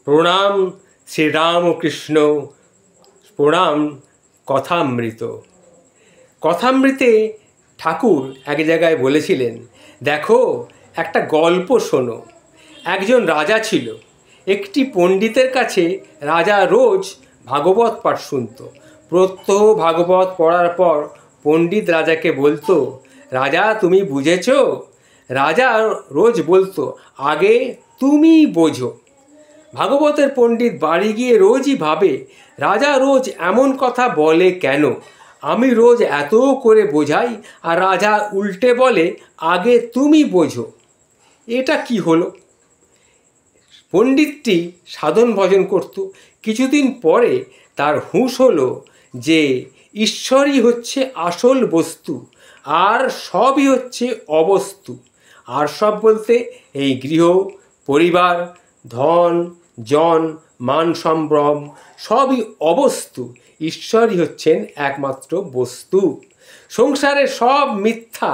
প্রণাম শ্রীরামকৃষ্ণ, প্রণাম কথামৃত। কথামৃতে ঠাকুর এক জায়গায় বলেছিলেন, দেখো একটা গল্প শোনো। একজন রাজা ছিল। একটি পণ্ডিতের কাছে রাজা রোজ ভাগবত পাঠ শুনত। প্রত্যহ ভাগবত পড়ার পর পণ্ডিত রাজাকে বলতো, রাজা তুমি বুঝেছ? রাজা রোজ বলতো, আগে তুমি বোঝো। ভাগবতের পণ্ডিত বাড়ি গিয়ে রোজই ভাবে, রাজা রোজ এমন কথা বলে কেন? আমি রোজ এত করে বোঝাই আর রাজা উল্টে বলে, আগে তুমি বোঝো। এটা কি হলো? পণ্ডিতটি সাধন ভজন করত। কিছুদিন পরে তার হুঁশ হলো যে ঈশ্বরই হচ্ছে আসল বস্তু, আর সবই হচ্ছে অবস্তু। আর সব বলতে এই গৃহ, পরিবার, ধন, জন, মান সম্ভ্রম সবই অবস্তু। ঈশ্বরই হচ্ছেন একমাত্র বস্তু। সংসারে সব মিথ্যা।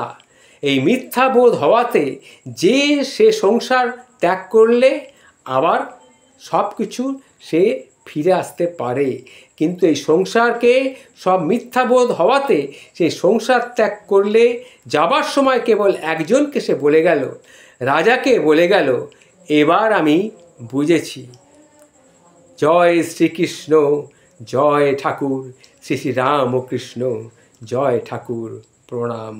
এই মিথ্যা বোধ হওয়াতে যে সে সংসার ত্যাগ করলে আবার সব কিছু সে ফিরে আসতে পারে। কিন্তু এই সংসারকে সব মিথ্যাবোধ হওয়াতে সেই সংসার ত্যাগ করলে যাবার সময় কেবল একজনকে সে বলে গেল, রাজাকে বলে গেল, এবার আমি বুঝেছি। জয় শ্রীকৃষ্ণ, জয় ঠাকুর, শ্রী শ্রী রামকৃষ্ণ, জয় ঠাকুর, প্রণাম।